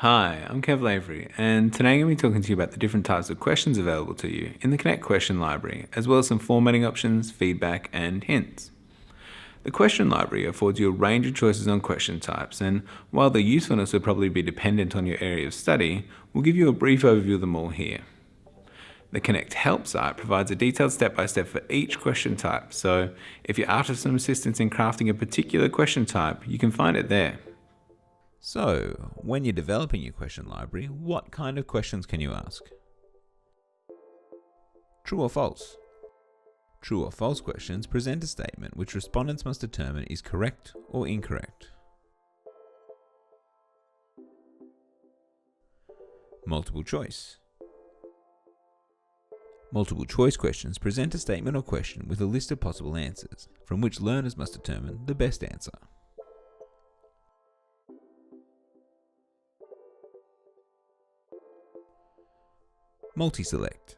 Hi, I'm Kev Lavery, and today I'm going to be talking to you about the different types of questions available to you in the Connect question library, as well as some formatting options, feedback, and hints. The question library affords you a range of choices on question types, and while their usefulness will probably be dependent on your area of study, we'll give you a brief overview of them all here. The Connect Help site provides a detailed step-by-step for each question type, so if you're after some assistance in crafting a particular question type, you can find it there. So, when you're developing your question library, what kind of questions can you ask? True or false? True or false questions present a statement which respondents must determine is correct or incorrect. Multiple choice. Multiple choice questions present a statement or question with a list of possible answers, from which learners must determine the best answer. Multi-select.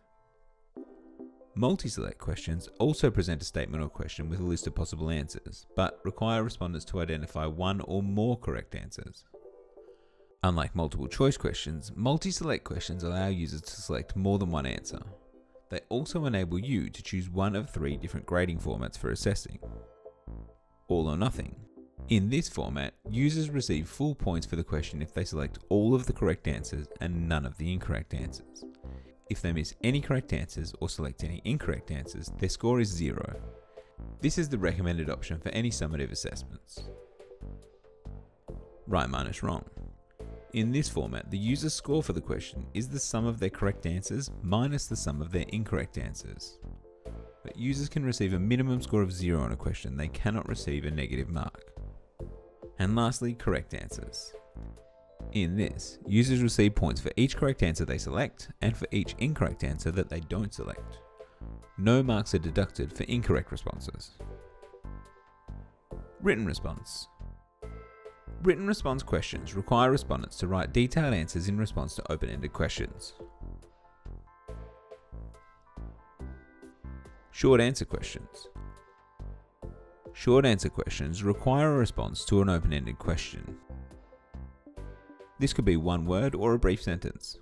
Multi-select questions also present a statement or question with a list of possible answers, but require respondents to identify one or more correct answers. Unlike multiple choice questions, multi-select questions allow users to select more than one answer. They also enable you to choose one of 3 different grading formats for assessing. All or nothing. In this format, users receive full points for the question if they select all of the correct answers and none of the incorrect answers. If they miss any correct answers or select any incorrect answers, their score is 0. This is the recommended option for any summative assessments. Right minus wrong. In this format, the user's score for the question is the sum of their correct answers minus the sum of their incorrect answers. But users can receive a minimum score of 0 on a question, they cannot receive a negative mark. And lastly, correct answers. In this, users receive points for each correct answer they select and for each incorrect answer that they don't select. No marks are deducted for incorrect responses. Written response. Written response questions require respondents to write detailed answers in response to open-ended questions. Short answer questions. Short answer questions require a response to an open-ended question. This could be one word or a brief sentence.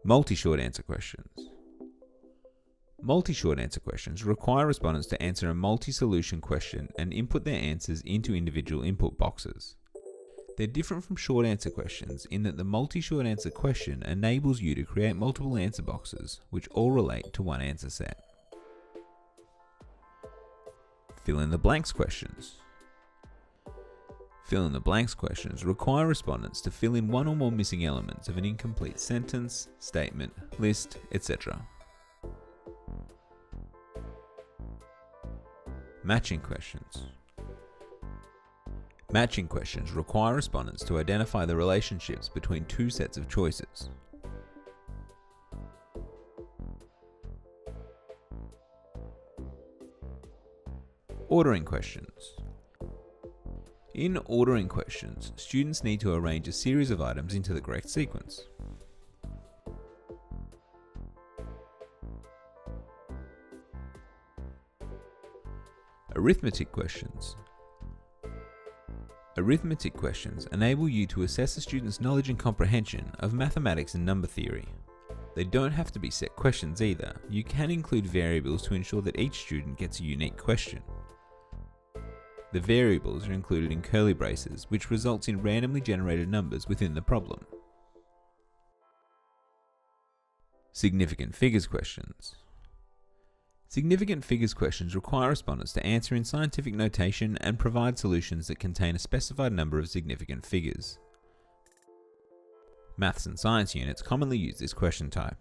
Multi-short answer questions. Multi-short answer questions require respondents to answer a multi-solution question and input their answers into individual input boxes. They're different from short answer questions in that the multi-short answer question enables you to create multiple answer boxes which all relate to one answer set. Fill in the blanks questions. Fill in the blanks questions require respondents to fill in one or more missing elements of an incomplete sentence, statement, list, etc. Matching questions. Matching questions require respondents to identify the relationships between 2 sets of choices. Ordering questions. In ordering questions, students need to arrange a series of items into the correct sequence. Arithmetic questions. Arithmetic questions enable you to assess a student's knowledge and comprehension of mathematics and number theory. They don't have to be set questions either. You can include variables to ensure that each student gets a unique question. The variables are included in curly braces, which results in randomly generated numbers within the problem. Significant figures questions. Significant figures questions require respondents to answer in scientific notation and provide solutions that contain a specified number of significant figures. Maths and science units commonly use this question type.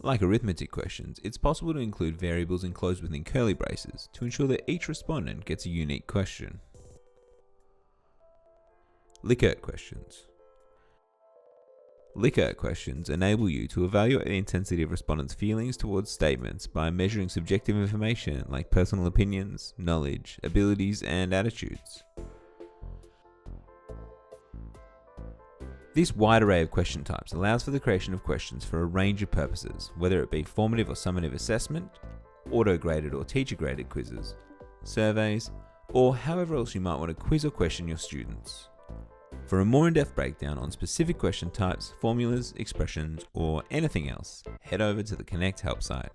Like arithmetic questions, it's possible to include variables enclosed within curly braces to ensure that each respondent gets a unique question. Likert questions. Likert questions enable you to evaluate the intensity of respondents' feelings towards statements by measuring subjective information like personal opinions, knowledge, abilities, and attitudes. This wide array of question types allows for the creation of questions for a range of purposes, whether it be formative or summative assessment, auto-graded or teacher-graded quizzes, surveys, or however else you might want to quiz or question your students. For a more in-depth breakdown on specific question types, formulas, expressions, or anything else, head over to the Connect help site.